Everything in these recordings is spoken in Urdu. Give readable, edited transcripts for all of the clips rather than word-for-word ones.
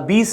20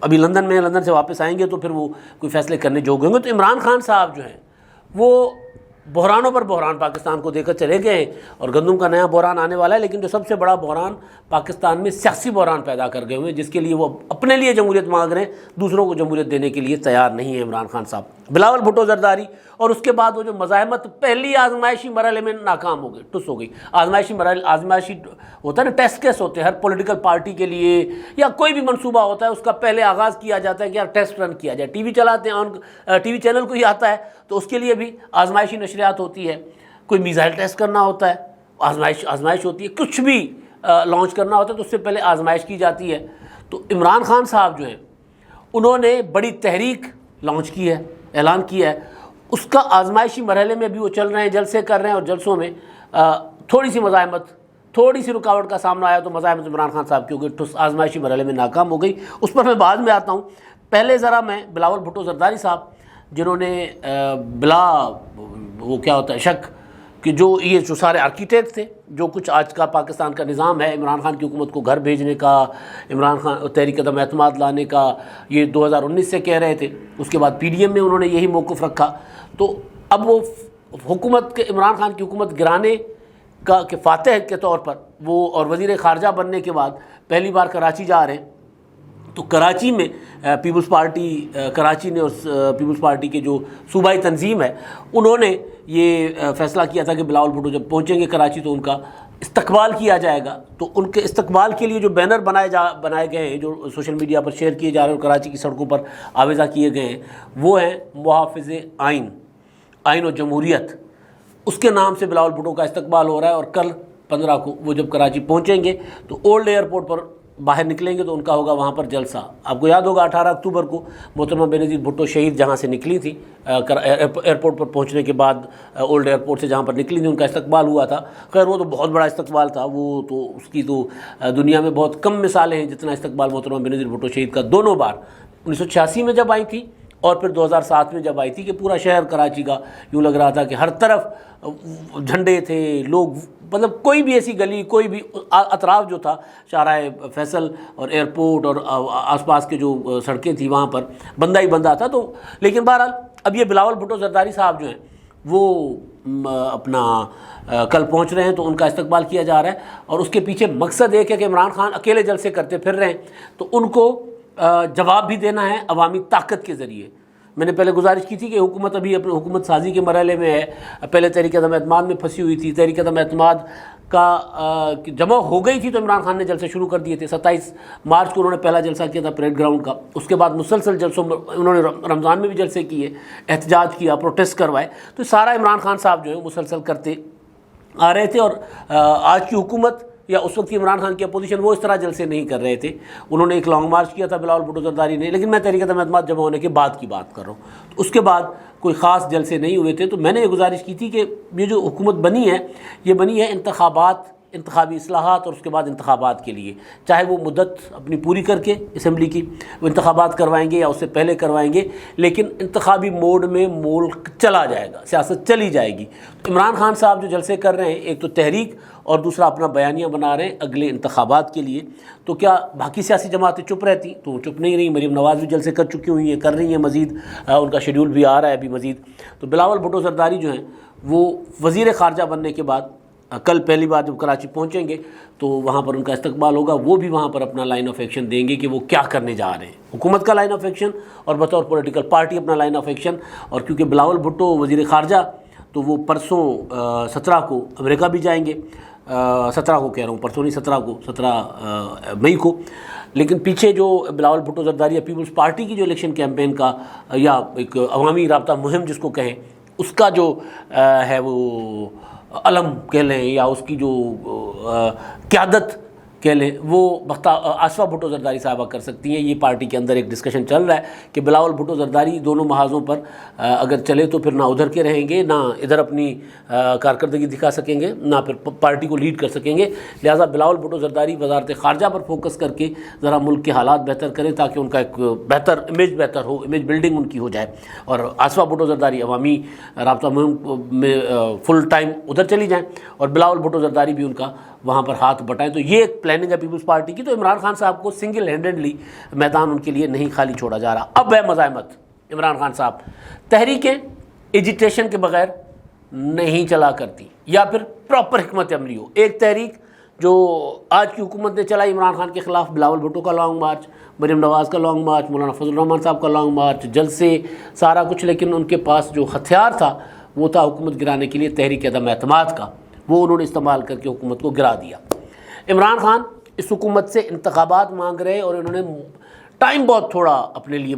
ابھی لندن سے واپس آئیں گے تو پھر وہ کوئی فیصلے کرنے جو ہوں گے. تو عمران خان صاحب جو ہیں وہ بحرانوں پر بحران پاکستان کو دے کر چلے گئے ہیں اور گندم کا نیا بحران آنے والا ہے. لیکن جو سب سے بڑا بحران پاکستان میں سیاسی بحران پیدا کر گئے ہوئے ہیں جس کے لیے وہ اپنے لیے جمہوریت مانگ رہے ہیں, دوسروں کو جمہوریت دینے کے لیے تیار نہیں ہے عمران خان صاحب. بلاول بھٹو زرداری اور اس کے بعد وہ جو مزاحمت پہلی آزمائشی مرحلے میں ناکام ہو گئی, ٹس ہو گئی. آزمائشی ہوتا ہے نا, ٹیسٹ کیس ہوتے ہیں ہر پولیٹیکل پارٹی کے لیے یا کوئی بھی منصوبہ ہوتا ہے, اس کا پہلے آغاز کیا جاتا ہے کہ یار ٹیسٹ رن کیا جائے. ٹی وی چلاتے ہیں, ٹی وی چینل کو ہی آتا ہے تو اس کے لیے بھی آزمائشی نشریات ہوتی ہے. کوئی میزائل ٹیسٹ کرنا ہوتا ہے, آزمائش ہوتی ہے. کچھ بھی لانچ کرنا ہوتا ہے تو اس سے پہلے آزمائش کی جاتی ہے. تو عمران خان صاحب جو ہیں انہوں نے بڑی تحریک لانچ کی ہے, اعلان کیا ہے. اس کا آزمائشی مرحلے میں بھی وہ چل رہے ہیں, جلسے کر رہے ہیں, اور جلسوں میں تھوڑی سی مزاحمت, تھوڑی سی رکاوٹ کا سامنا آیا تو مزاحمت عمران خان صاحب کیونکہ آزمائشی مرحلے میں ناکام ہو گئی. اس پر میں بعد میں آتا ہوں. پہلے ذرا میں بلاول بھٹو زرداری صاحب جنہوں نے بلا وہ کیا ہوتا ہے شک کہ یہ جو سارے آرکیٹیکٹ تھے, جو کچھ آج کا پاکستان کا نظام ہے, عمران خان کی حکومت کو گھر بھیجنے کا, عمران خان تحریک عدم اعتماد لانے کا, یہ 2019 سے کہہ رہے تھے. اس کے بعد پی ڈی ایم میں انہوں نے یہی موقف رکھا. تو اب وہ حکومت کے عمران خان کی حکومت گرانے کا کہ فاتح کے طور پر وہ اور وزیر خارجہ بننے کے بعد پہلی بار کراچی جا رہے ہیں. تو کراچی میں پیپلز پارٹی کراچی نے اس پیپلز پارٹی کے جو صوبائی تنظیم ہے انہوں نے یہ فیصلہ کیا تھا کہ بلاول بھٹو جب پہنچیں گے کراچی تو ان کا استقبال کیا جائے گا. تو ان کے استقبال کے لیے جو بینر بنائے گئے ہیں, جو سوشل میڈیا پر شیئر کیے جا رہے ہیں اور کراچی کی سڑکوں پر آویزہ کیے گئے ہیں, وہ ہیں محافظ آئین و جمہوریت. اس کے نام سے بلاول بھٹو کا استقبال ہو رہا ہے. اور کل 15 کو وہ جب کراچی پہنچیں گے تو اولڈ ایئرپورٹ پر باہر نکلیں گے تو ان کا ہوگا وہاں پر جلسہ. آپ کو یاد ہوگا 18 اکتوبر کو محترمہ بینظیر بھٹو شہید جہاں سے نکلی تھی, ایئرپورٹ پر پہنچنے کے بعد اولڈ ایئرپورٹ سے جہاں پر نکلی تھی, ان کا استقبال ہوا تھا. خیر وہ تو بہت بڑا استقبال تھا, وہ تو اس کی تو دنیا میں بہت کم مثالیں ہیں جتنا استقبال محترمہ بینظیر بھٹو شہید کا دونوں بار 1986 میں جب آئی تھی اور پھر 2007 میں جب آئی تھی کہ پورا شہر کراچی کا یوں لگ رہا تھا کہ ہر طرف جھنڈے تھے, لوگ مطلب کوئی بھی ایسی گلی, کوئی بھی اطراف جو تھا شاہراہ فیصل اور ایئرپورٹ اور آس پاس کے جو سڑکیں تھیں وہاں پر بندہ ہی بندہ تھا. تو لیکن بہرحال اب یہ بلاول بھٹو زرداری صاحب جو ہیں وہ اپنا کل پہنچ رہے ہیں تو ان کا استقبال کیا جا رہا ہے. اور اس کے پیچھے مقصد ایک ہے کہ عمران خان اکیلے جلسے کرتے پھر رہے ہیں تو ان کو جواب بھی دینا ہے عوامی طاقت کے ذریعے. میں نے پہلے گزارش کی تھی کہ حکومت ابھی اپنے حکومت سازی کے مرحلے میں ہے. پہلے تحریک عدم اعتماد میں پھنسی ہوئی تھی. تحریک عدم اعتماد کا جمع ہو گئی تھی تو عمران خان نے جلسے شروع کر دیے تھے. 27 مارچ کو انہوں نے پہلا جلسہ کیا تھا پریڈ گراؤنڈ کا. اس کے بعد مسلسل جلسوں میں انہوں نے رمضان میں بھی جلسے کیے, احتجاج کیا, پروٹیسٹ کروائے. تو سارا عمران خان صاحب جو ہے مسلسل کرتے آ رہے تھے. اور آج کی حکومت یا اس وقت کی عمران خان کی اپوزیشن وہ اس طرح جلسے نہیں کر رہے تھے. انہوں نے ایک لانگ مارچ کیا تھا بلاول بھٹو زرداری نے, لیکن میں تحریک عدم اعتماد جمع ہونے کے بعد کی بات کر رہا ہوں. اس کے بعد کوئی خاص جلسے نہیں ہوئے تھے. تو میں نے یہ گزارش کی تھی کہ یہ جو حکومت بنی ہے یہ بنی ہے انتخابی اصلاحات اور اس کے بعد انتخابات کے لیے. چاہے وہ مدت اپنی پوری کر کے اسمبلی کی وہ انتخابات کروائیں گے یا اس سے پہلے کروائیں گے, لیکن انتخابی موڈ میں ملک چلا جائے گا, سیاست چلی جائے گی. عمران خان صاحب جو جلسے کر رہے ہیں ایک تو تحریک اور دوسرا اپنا بیانیہ بنا رہے ہیں اگلے انتخابات کے لیے. تو کیا باقی سیاسی جماعتیں چپ رہتی؟ تو وہ چپ نہیں رہی. مریم نواز بھی جلسے کر چکی ہوئی ہیں, کر رہی ہیں مزید, ان کا شیڈیول بھی آ رہا ہے ابھی مزید. تو بلاول بھٹو زرداری جو ہیں وہ وزیر خارجہ بننے کے بعد کل پہلی بار جب کراچی پہنچیں گے تو وہاں پر ان کا استقبال ہوگا. وہ بھی وہاں پر اپنا لائن آف ایکشن دیں گے کہ وہ کیا کرنے جا رہے ہیں, حکومت کا لائن آف ایکشن اور بطور پولیٹیکل پارٹی اپنا لائن آف ایکشن. اور کیونکہ بلاول بھٹو وزیر خارجہ تو وہ پرسوں 17 کو امریکہ بھی جائیں گے. 17 کو کہہ رہا ہوں, پرسوں نہیں 17 کو, 17 مئی کو. لیکن پیچھے جو بلاول بھٹو زرداری یا پیپلز پارٹی کی جو الیکشن کیمپین کا یا ایک عوامی رابطہ مہم جس کو کہیں اس کا جو ہے وہ علم کہہ لیں یا اس کی جو قیادت کہہ لیں وہ آصفہ بھٹو زرداری صاحبہ کر سکتی ہیں. یہ پارٹی کے اندر ایک ڈسکشن چل رہا ہے کہ بلاول بھٹو زرداری دونوں محاذوں پر اگر چلے تو پھر نہ ادھر کے رہیں گے, نہ ادھر اپنی کارکردگی دکھا سکیں گے, نہ پھر پارٹی کو لیڈ کر سکیں گے. لہٰذا بلاول بھٹو زرداری وزارت خارجہ پر فوکس کر کے ذرا ملک کے حالات بہتر کریں تاکہ ان کا ایک بہتر ہو, امیج بلڈنگ ان کی ہو جائے. اور آصفہ بھٹو زرداری عوامی رابطہ مہم میں فل ٹائم ادھر چلی جائیں اور بلاول بھٹو زرداری بھی ان کا وہاں پر ہاتھ بٹائیں. تو یہ ایک پلاننگ ہے پیپلز پارٹی کی. تو عمران خان صاحب کو سنگل ہینڈڈلی میدان ان کے لیے نہیں خالی چھوڑا جا رہا. اب ہے مزاحمت. عمران خان صاحب تحریکیں ایجیٹیشن کے بغیر نہیں چلا کرتی یا پھر پراپر حکمت عملی ہو. ایک تحریک جو آج کی حکومت نے چلائی عمران خان کے خلاف، بلاول بھٹو کا لانگ مارچ، مریم نواز کا لانگ مارچ، مولانا فضل الرحمان صاحب کا لانگ مارچ، جلسے، سارا کچھ، لیکن ان کے پاس جو ہتھیار تھا وہ تھا حکومت گرانے کے لیے تحریک عدم اعتماد کا. وہ انہوں نے استعمال کر کے حکومت کو گرا دیا. عمران خان اس حکومت سے انتخابات مانگ رہے اور انہوں نے ٹائم بہت تھوڑا اپنے لیے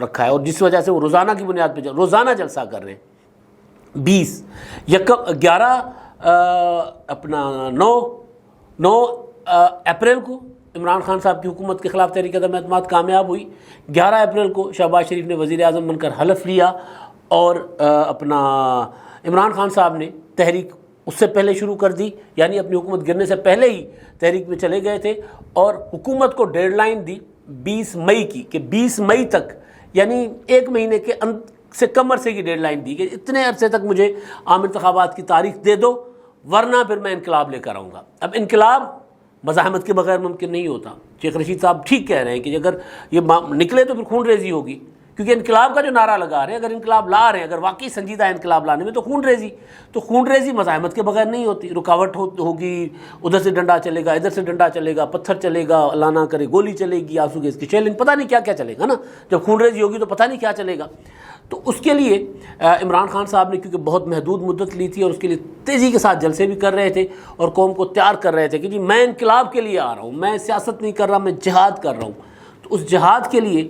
رکھا ہے، اور جس وجہ سے وہ روزانہ کی بنیاد پہ روزانہ جلسہ کر رہے ہیں. 9 اپریل کو عمران خان صاحب کی حکومت کے خلاف تحریک عدم اعتماد کامیاب ہوئی. 11 اپریل کو شہباز شریف نے وزیر اعظم بن کر حلف لیا، اور عمران خان صاحب نے تحریک اس سے پہلے شروع کر دی، یعنی اپنی حکومت گرنے سے پہلے ہی تحریک میں چلے گئے تھے، اور حکومت کو ڈیڈ لائن دی 20 مئی کی کہ 20 مئی تک، یعنی ایک مہینے کے سے کم عرصے کی ڈیڈ لائن دی کہ اتنے عرصے تک مجھے عام انتخابات کی تاریخ دے دو، ورنہ پھر میں انقلاب لے کر آؤں گا. اب انقلاب مزاحمت کے بغیر ممکن نہیں ہوتا. شیخ رشید صاحب ٹھیک کہہ رہے ہیں کہ اگر یہ نکلے تو پھر خون ریزی ہوگی، کیونکہ انقلاب کا جو نعرہ لگا رہے ہیں، اگر انقلاب لا رہے ہیں، اگر واقعی سنجیدہ انقلاب لانے میں، تو خون ریزی مزاحمت کے بغیر نہیں ہوتی. رکاوٹ ہوگی، ادھر سے ڈنڈا چلے گا، ادھر سے ڈنڈا چلے گا، پتھر چلے گا، اللہ نہ کرے گولی چلے گی، آنسو گیس کی شیلنگ، پتہ نہیں کیا کیا چلے گا نا. جب خون ریزی ہوگی تو پتہ نہیں کیا چلے گا. تو اس کے لیے عمران خان صاحب نے کیونکہ بہت محدود مدت لی تھی، اور اس کے لیے تیزی کے ساتھ جلسے بھی کر رہے تھے اور قوم کو تیار کر رہے تھے کہ جی میں انقلاب کے لیے آ رہا ہوں، میں سیاست نہیں کر رہا، میں جہاد کر رہا ہوں. تو اس جہاد کے لیے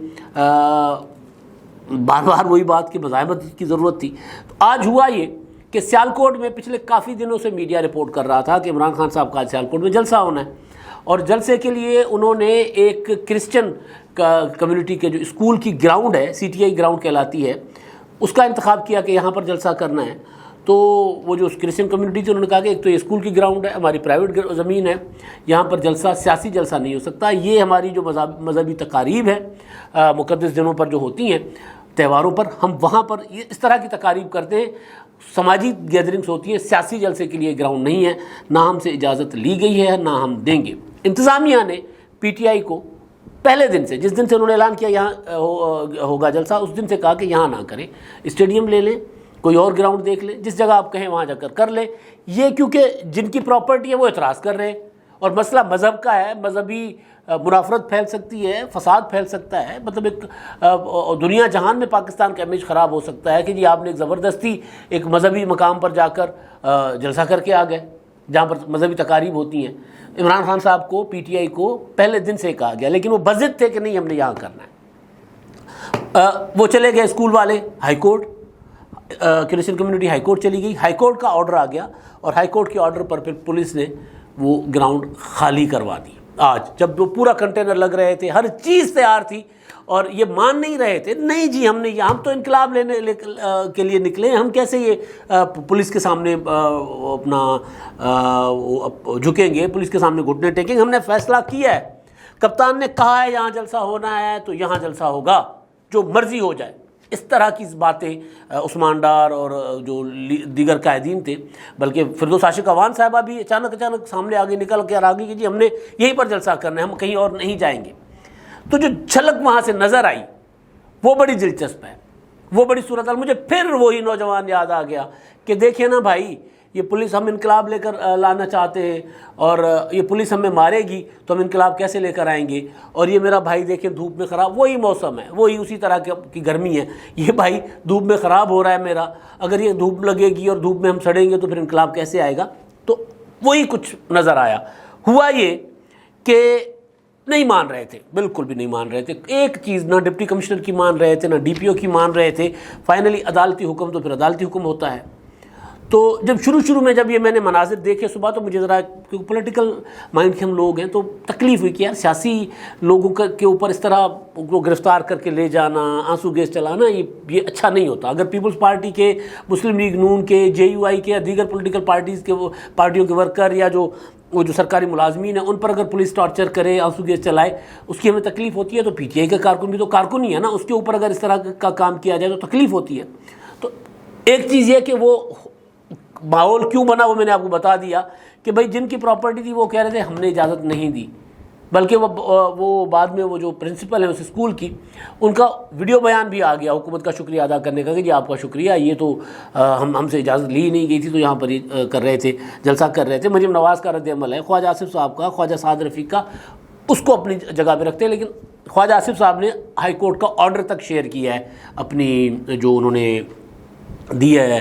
بار بار وہی بات کی مزاحمت کی ضرورت تھی. تو آج ہوا یہ کہ سیالکوٹ میں پچھلے کافی دنوں سے میڈیا رپورٹ کر رہا تھا کہ عمران خان صاحب کا سیالکوٹ میں جلسہ ہونا ہے، اور جلسے کے لیے انہوں نے ایک کرسچن کمیونٹی کے جو اسکول کی گراؤنڈ ہے، CTI گراؤنڈ کہلاتی ہے، اس کا انتخاب کیا کہ یہاں پر جلسہ کرنا ہے. تو وہ جو کرسچن کمیونٹی تھی انہوں نے کہا کہ ایک تو یہ اسکول کی گراؤنڈ ہے، ہماری پرائیویٹ زمین ہے، یہاں پر جلسہ سیاسی جلسہ نہیں ہو سکتا. یہ ہماری جو مذہبی تقاریب ہے مقدس دنوں پر جو ہوتی ہیں، تہواروں پر، ہم وہاں پر اس طرح کی تقاریب کرتے ہیں، سماجی گیدرنگس ہوتی ہیں، سیاسی جلسے کے لیے گراؤنڈ نہیں ہے، نہ ہم سے اجازت لی گئی ہے، نہ ہم دیں گے. انتظامیہ نے PTI کو پہلے دن سے، جس دن سے انہوں نے اعلان کیا یہاں ہوگا جلسہ، اس دن سے کہا کہ یہاں نہ کریں، اسٹیڈیم لے لیں، کوئی اور گراؤنڈ دیکھ لیں، جس جگہ آپ کہیں وہاں جا کر لیں. یہ کیونکہ جن کی پراپرٹی ہے وہ اعتراض کر رہے ہیں، اور مسئلہ مذہب کا ہے، مذہبی منافرت پھیل سکتی ہے، فساد پھیل سکتا ہے، مطلب ایک دنیا جہان میں پاکستان کا امیج خراب ہو سکتا ہے کہ جی آپ نے ایک زبردستی ایک مذہبی مقام پر جا کر جلسہ کر کے آ گئے جہاں پر مذہبی تقاریب ہوتی ہیں. عمران خان صاحب کو PTI کو پہلے دن سے کہا گیا، لیکن وہ بضد تھے کہ نہیں ہم نے یہاں کرنا ہے. وہ چلے گئے اسکول والے high court, Christian community high court چلی گئی، ہائی کورٹ کا آرڈر آ گیا، اور ہائی کورٹ کے آرڈر پر پھر پولیس نے وہ گراؤنڈ خالی کروا دی. آج جب وہ پورا کنٹینر لگ رہے تھے، ہر چیز تیار تھی، اور یہ مان نہیں رہے تھے، نہیں جی ہم تو انقلاب لینے کے لیے نکلے، ہم کیسے یہ پولیس کے سامنے اپنا جھکیں گے، پولیس کے سامنے گھٹنے ٹیکیں گے. ہم نے فیصلہ کیا ہے، کپتان نے کہا ہے یہاں جلسہ ہونا ہے تو یہاں جلسہ ہوگا، جو مرضی ہو جائے. اس طرح کی باتیں عثمان ڈار اور جو دیگر قائدین تھے، بلکہ فردوس عاشق اوان صاحبہ بھی اچانک سامنے آگے نکل کے آ گئی کہ جی ہم نے یہیں پر جلسہ کرنا ہے، ہم کہیں اور نہیں جائیں گے. تو جو جھلک وہاں سے نظر آئی وہ بڑی دلچسپ ہے، وہ بڑی صورتحال. مجھے پھر وہی نوجوان یاد آ گیا کہ دیکھیں نا بھائی، یہ پولیس ہم انقلاب لے کر لانا چاہتے ہیں، اور یہ پولیس ہمیں مارے گی تو ہم انقلاب کیسے لے کر آئیں گے. اور یہ میرا بھائی دیکھیں دھوپ میں خراب، وہی موسم ہے، وہی اسی طرح کی گرمی ہے، یہ بھائی دھوپ میں خراب ہو رہا ہے میرا، اگر یہ دھوپ لگے گی اور دھوپ میں ہم سڑیں گے تو پھر انقلاب کیسے آئے گا. تو وہی کچھ نظر آیا. ہوا یہ کہ نہیں مان رہے تھے، بالکل بھی نہیں مان رہے تھے. ایک چیز نہ ڈپٹی کمشنر کی مان رہے تھے، نہ DPO کی مان رہے تھے. فائنلی عدالتی حکم تو پھر عدالتی حکم ہوتا ہے. تو جب شروع میں جب یہ میں نے مناظر دیکھے صبح، تو مجھے ذرا کیونکہ پولیٹیکل مائنڈ کے ہم لوگ ہیں تو تکلیف ہوئی کہ یار سیاسی لوگوں کے اوپر اس طرح کو گرفتار کر کے لے جانا، آنسو گیس چلانا، یہ اچھا نہیں ہوتا. اگر پیپلز پارٹی کے، مسلم لیگ نون کے، JUI کے یا دیگر پولیٹیکل پارٹیوں کے ورکر یا وہ جو سرکاری ملازمین ہیں ان پر اگر پولیس ٹارچر کرے، آنسو گیس چلائے، اس کی ہمیں تکلیف ہوتی ہے. تو PTI کا کارکن بھی تو کارکن ہی ہے نا، اس کے اوپر اگر اس طرح کا کام کیا جائے تو تکلیف ہوتی ہے. تو ایک چیز یہ کہ وہ ماحول کیوں بنا وہ میں نے آپ کو بتا دیا کہ بھائی جن کی پراپرٹی تھی وہ کہہ رہے تھے ہم نے اجازت نہیں دی، بلکہ وہ بعد میں وہ جو پرنسپل ہے اس اسکول کی، ان کا ویڈیو بیان بھی آ گیا حکومت کا شکریہ ادا کرنے کا کہ جی آپ کا شکریہ، یہ تو ہم سے اجازت لی نہیں گئی تھی تو یہاں پر ہی کر رہے تھے، جلسہ کر رہے تھے۔ مریم نواز کا رد عمل ہے، خواجہ آصف صاحب کا، خواجہ سعد رفیق کا، اس کو اپنی جگہ پہ رکھتے ہیں، لیکن خواجہ آصف صاحب نے ہائی کورٹ کا آرڈر تک شیئر کیا ہے اپنی جو انہوں نے دی ہے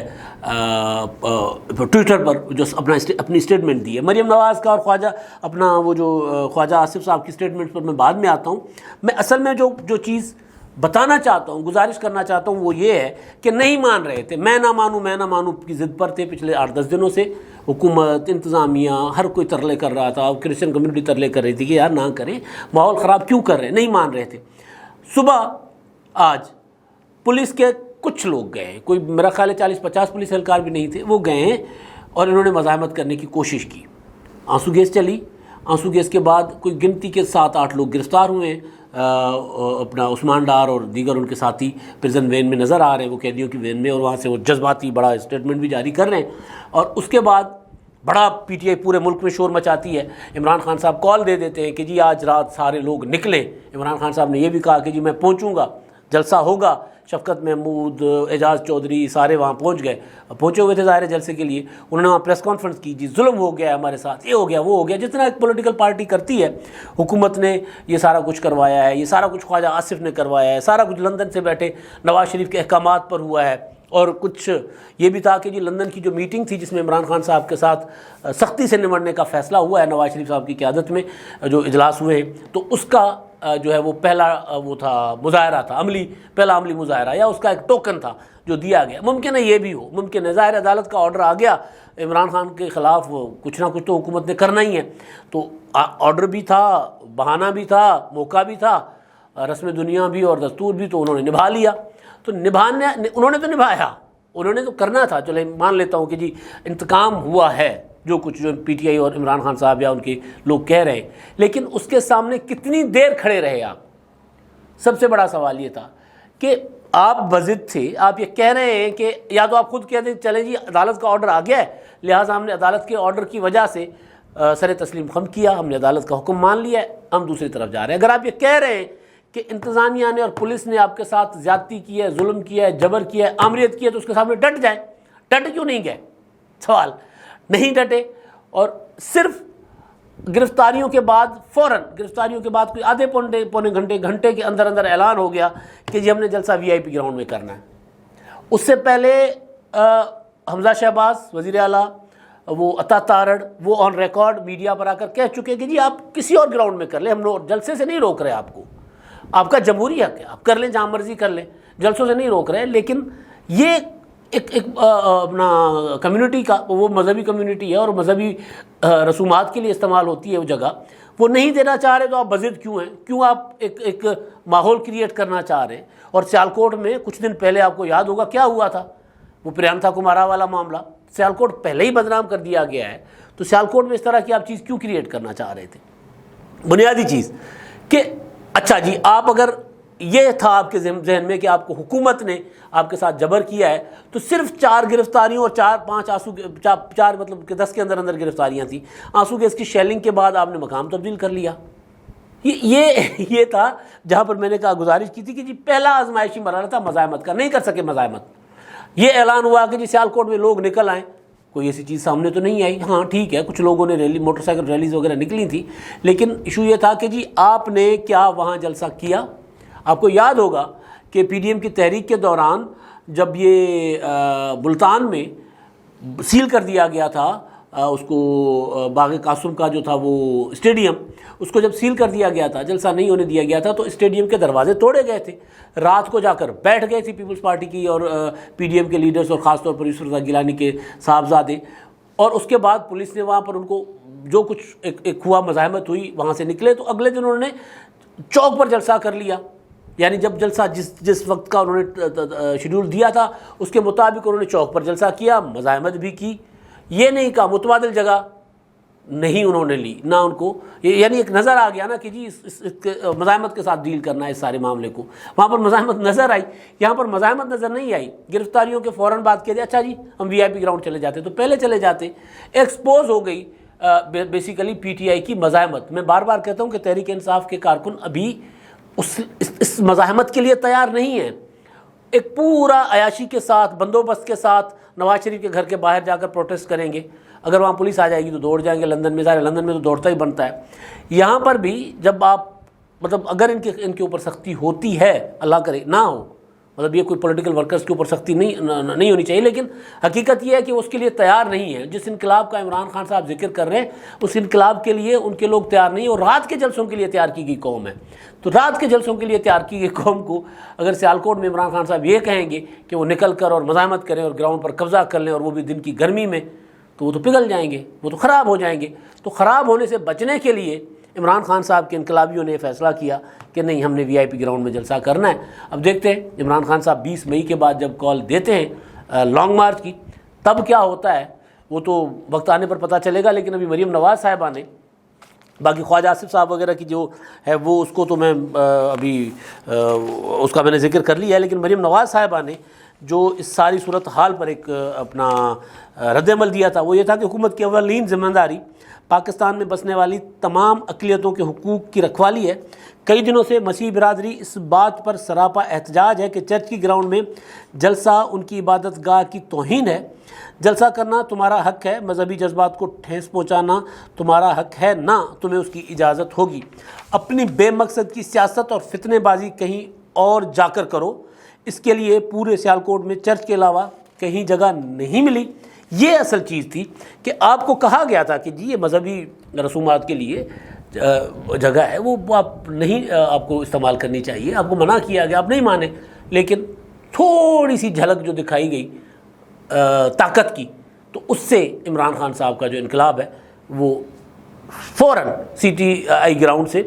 ٹویٹر پر، جو اپنی اسٹیٹمنٹ دی ہے۔ مریم نواز کا اور خواجہ اپنا وہ جو خواجہ آصف صاحب کی اسٹیٹمنٹ پر میں بعد میں آتا ہوں۔ میں اصل میں جو چیز بتانا چاہتا ہوں، گزارش کرنا چاہتا ہوں، وہ یہ ہے کہ نہیں مان رہے تھے، میں نہ مانوں کی ضد پر تھے پچھلے 8-10 دنوں سے۔ حکومت، انتظامیہ، ہر کوئی ترلے کر رہا تھا، کرسچن کمیونٹی ترلے کر رہی تھی کہ یار نہ کریں، ماحول خراب کیوں کر رہے ہیں، نہیں مان رہے تھے۔ صبح آج پولیس کے کچھ لوگ گئے ہیں، کوئی میرا خیال ہے 40-50 پولیس اہلکار بھی نہیں تھے، وہ گئے ہیں اور انہوں نے مزاحمت کرنے کی کوشش کی۔ آنسو گیس چلی، آنسو گیس کے بعد کوئی گنتی کے 7-8 لوگ گرفتار ہوئے ہیں، اپنا عثمان ڈار اور دیگر ان کے ساتھی پرزن وین میں نظر آ رہے ہیں، وہ قیدیوں کی وین میں، اور وہاں سے وہ جذباتی بڑا اسٹیٹمنٹ بھی جاری کر رہے ہیں۔ اور اس کے بعد بڑا پی ٹی آئی پورے ملک میں شور مچاتی ہے۔ عمران خان صاحب کال دے دیتے ہیں کہ جی آج رات سارے لوگ نکلیں۔ عمران خان صاحب نے یہ بھی کہا کہ جی میں پہنچوں گا، جلسہ ہوگا۔ شفقت محمود، اعجاز چودھری سارے وہاں پہنچے ہوئے تھے ظاہر جلسے کے لیے۔ انہوں نے وہاں پریس کانفرنس کی، جی ظلم ہو گیا ہے ہمارے ساتھ، یہ ہو گیا وہ ہو گیا، جتنا ایک پولیٹیکل پارٹی کرتی ہے۔ حکومت نے یہ سارا کچھ کروایا ہے، یہ سارا کچھ خواجہ آصف نے کروایا ہے، سارا کچھ لندن سے بیٹھے نواز شریف کے احکامات پر ہوا ہے۔ اور کچھ یہ بھی تھا کہ جی لندن کی جو میٹنگ تھی جس میں عمران خان صاحب کے ساتھ سختی سے نمٹنے کا فیصلہ ہوا ہے نواز شریف صاحب کی قیادت میں جو اجلاس ہوئے ہیں، تو اس کا جو ہے وہ پہلا وہ تھا مظاہرہ تھا، پہلا عملی مظاہرہ، یا اس کا ایک ٹوکن تھا جو دیا گیا۔ ممکن ہے یہ بھی ہو، ممکن ہے، ظاہر عدالت کا آرڈر آ گیا عمران خان کے خلاف، کچھ نہ کچھ تو حکومت نے کرنا ہی ہے، تو آرڈر بھی تھا، بہانہ بھی تھا، موقع بھی تھا، رسم دنیا بھی اور دستور بھی، تو انہوں نے نبھا لیا۔ تو انہوں نے تو نبھایا، انہوں نے تو کرنا تھا، چلے مان لیتا ہوں کہ جی انتقام ہوا ہے جو پی ٹی آئی اور عمران خان صاحب یا ان کے لوگ کہہ رہے ہیں، لیکن اس کے سامنے کتنی دیر کھڑے رہے آپ؟ سب سے بڑا سوال یہ تھا کہ آپ بضد تھے، آپ یہ کہہ رہے ہیں کہ یا تو آپ خود کہتے ہیں چلیں جی عدالت کا آرڈر آ گیا ہے، لہٰذا ہم نے عدالت کے آرڈر کی وجہ سے سر تسلیم خم کیا، ہم نے عدالت کا حکم مان لیا ہے، ہم دوسری طرف جا رہے ہیں۔ اگر آپ یہ کہہ رہے ہیں کہ انتظامیہ نے اور پولیس نے آپ کے ساتھ زیادتی کی ہے، ظلم کیا ہے، جبر کیا ہے، آمریت کی ہے، تو اس کے سامنے ڈٹ جائیں۔ ڈٹ کیوں نہیں گئے؟ سوال نہیں ڈٹے، اور صرف گرفتاریوں کے بعد کوئی آدھے پونے گھنٹے کے اندر اعلان ہو گیا کہ جی ہم نے جلسہ وی آئی پی گراؤنڈ میں کرنا ہے۔ اس سے پہلے حمزہ شہباز وزیر اعلیٰ، وہ عطا تارڑ، وہ آن ریکارڈ میڈیا پر آ کر کہہ چکے کہ جی آپ کسی اور گراؤنڈ میں کر لیں، ہم جلسے سے نہیں روک رہے آپ کو، آپ کا جمہوری حق ہے، آپ کر لیں جہاں مرضی کر لیں، جلسوں سے نہیں روک رہے۔ لیکن یہ ایک اپنا کمیونٹی کا، وہ مذہبی کمیونٹی ہے اور مذہبی رسومات کے لیے استعمال ہوتی ہے وہ جگہ، وہ نہیں دینا چاہ رہے، تو آپ بضد کیوں ہیں؟ کیوں آپ ایک ماحول کریٹ کرنا چاہ رہے ہیں؟ اور سیالکوٹ میں کچھ دن پہلے آپ کو یاد ہوگا کیا ہوا تھا، وہ پریانتھا کمارا والا معاملہ، سیالکوٹ پہلے ہی بدنام کر دیا گیا ہے، تو سیالکوٹ میں اس طرح کی آپ چیز کیوں کریٹ کرنا چاہ رہے تھے؟ بنیادی چیز کہ اچھا جی آپ اگر یہ تھا آپ کے ذہن میں کہ آپ کو حکومت نے آپ کے ساتھ جبر کیا ہے، تو صرف 4 گرفتاریوں اور 4 مطلب کہ 10 کے اندر گرفتاریاں تھیں، آنسو گیس کی شیلنگ کے بعد آپ نے مقام تبدیل کر لیا۔ یہ تھا جہاں پر میں نے کہا، گزارش کی تھی کہ جی پہلا آزمائشی مرحلہ تھا مزاحمت کا، نہیں کر سکے مزاحمت۔ یہ اعلان ہوا کہ جی سیالکوٹ میں لوگ نکل آئیں، کوئی ایسی چیز سامنے تو نہیں آئی۔ ہاں ٹھیک ہے، کچھ لوگوں نے موٹر سائیکل ریلیز وغیرہ نکلی تھی، لیکن ایشو یہ تھا کہ جی آپ نے کیا وہاں جلسہ کیا؟ آپ کو یاد ہوگا کہ پی ڈی ایم کی تحریک کے دوران جب یہ ملتان میں سیل کر دیا گیا تھا اس کو، باغ قاسم کا جو تھا وہ اسٹیڈیم، اس کو جب سیل کر دیا گیا تھا، جلسہ نہیں ہونے دیا گیا تھا، تو اسٹیڈیم کے دروازے توڑے گئے تھے، رات کو جا کر بیٹھ گئے تھی پیپلز پارٹی کی اور پی ڈی ایم کے لیڈرز، اور خاص طور پر یوسف رضا گیلانی کے صاحبزادے۔ اور اس کے بعد پولیس نے وہاں پر ان کو جو کچھ ایک ہوا، مزاحمت ہوئی، وہاں سے نکلے، تو اگلے دن انہوں نے چوک پر جلسہ کر لیا، یعنی جب جلسہ جس وقت کا انہوں نے شیڈول دیا تھا اس کے مطابق انہوں نے چوک پر جلسہ کیا، مزاحمت بھی کی۔ یہ نہیں کہا، متبادل جگہ نہیں انہوں نے لی، نہ ان کو، یعنی ایک نظر آ گیا نا کہ جی اس مزاحمت کے ساتھ ڈیل کرنا ہے اس سارے معاملے کو۔ وہاں پر مزاحمت نظر آئی، یہاں پر مزاحمت نظر نہیں آئی۔ گرفتاریوں کے فوراً بعد کہتے اچھا جی ہم وی آئی پی گراؤنڈ چلے جاتے، تو پہلے چلے جاتے۔ ایکسپوز ہو گئی بیسیکلی پی ٹی آئی کی مزاحمت. میں بار بار کہتا ہوں کہ تحریک انصاف کے کارکن ابھی اس مزاحمت کے لیے تیار نہیں ہیں. ایک پورا عیاشی کے ساتھ بندوبست کے ساتھ نواز شریف کے گھر کے باہر جا کر پروٹیسٹ کریں گے. اگر وہاں پولیس آ جائے گی تو دوڑ جائیں گے. لندن میں ظاہر لندن میں تو دوڑتا ہی بنتا ہے. یہاں پر بھی جب آپ مطلب اگر ان کے اوپر سختی ہوتی ہے, اللہ کرے نہ ہو, مطلب یہ کوئی پولیٹیکل ورکرز کے اوپر سختی نہیں ہونی چاہیے, لیکن حقیقت یہ ہے کہ اس کے لیے تیار نہیں ہے. جس انقلاب کا عمران خان صاحب ذکر کر رہے ہیں اس انقلاب کے لیے ان کے لوگ تیار نہیں, اور رات کے جلسوں کے لیے تیار کی گئی قوم ہے. تو رات کے جلسوں کے لیے تیار کی گئی قوم کو اگر سیالکوٹ میں عمران خان صاحب یہ کہیں گے کہ وہ نکل کر اور مزاحمت کریں اور گراؤنڈ پر قبضہ کر لیں, اور وہ بھی دن کی گرمی میں, تو وہ تو پگھل جائیں گے, وہ تو خراب ہو جائیں گے. تو خراب ہونے سے بچنے کے لیے عمران خان صاحب کے انقلابیوں نے فیصلہ کیا کہ نہیں, ہم نے وی آئی پی گراؤنڈ میں جلسہ کرنا ہے. اب دیکھتے ہیں عمران خان صاحب 20 مئی کے بعد جب کال دیتے ہیں لانگ مارچ کی, تب کیا ہوتا ہے وہ تو وقت آنے پر پتہ چلے گا. لیکن ابھی مریم نواز صاحبہ نے, باقی خواجہ آصف صاحب وغیرہ کی جو ہے وہ اس کو تو میں ابھی اس کا میں نے ذکر کر لیا ہے, لیکن مریم نواز صاحبہ نے جو اس ساری صورتحال پر ایک اپنا رد عمل دیا تھا وہ یہ تھا کہ حکومت کی اولین ذمہ داری پاکستان میں بسنے والی تمام اقلیتوں کے حقوق کی رکھوالی ہے. کئی دنوں سے مسیحی برادری اس بات پر سراپا احتجاج ہے کہ چرچ کی گراؤنڈ میں جلسہ ان کی عبادت گاہ کی توہین ہے. جلسہ کرنا تمہارا حق ہے, مذہبی جذبات کو ٹھیس پہنچانا تمہارا حق ہے, نہ تمہیں اس کی اجازت ہوگی. اپنی بے مقصد کی سیاست اور فتنے بازی کہیں اور جا کر کرو. اس کے لیے پورے سیالکوٹ میں چرچ کے علاوہ کہیں جگہ نہیں ملی. یہ اصل چیز تھی کہ آپ کو کہا گیا تھا کہ جی یہ مذہبی رسومات کے لیے جگہ ہے, وہ آپ نہیں, آپ کو استعمال کرنی چاہیے. آپ کو منع کیا گیا, آپ نہیں مانے. لیکن تھوڑی سی جھلک جو دکھائی گئی طاقت کی, تو اس سے عمران خان صاحب کا جو انقلاب ہے وہ فوراً سی ٹی آئی گراؤنڈ سے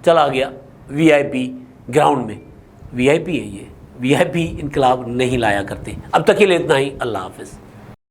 چلا گیا وی آئی پی گراؤنڈ میں. وی آئی پی ہے یہ, وی آئی پی انقلاب نہیں لایا کرتے. اب تک کے لیے اتنا ہی. اللہ حافظ.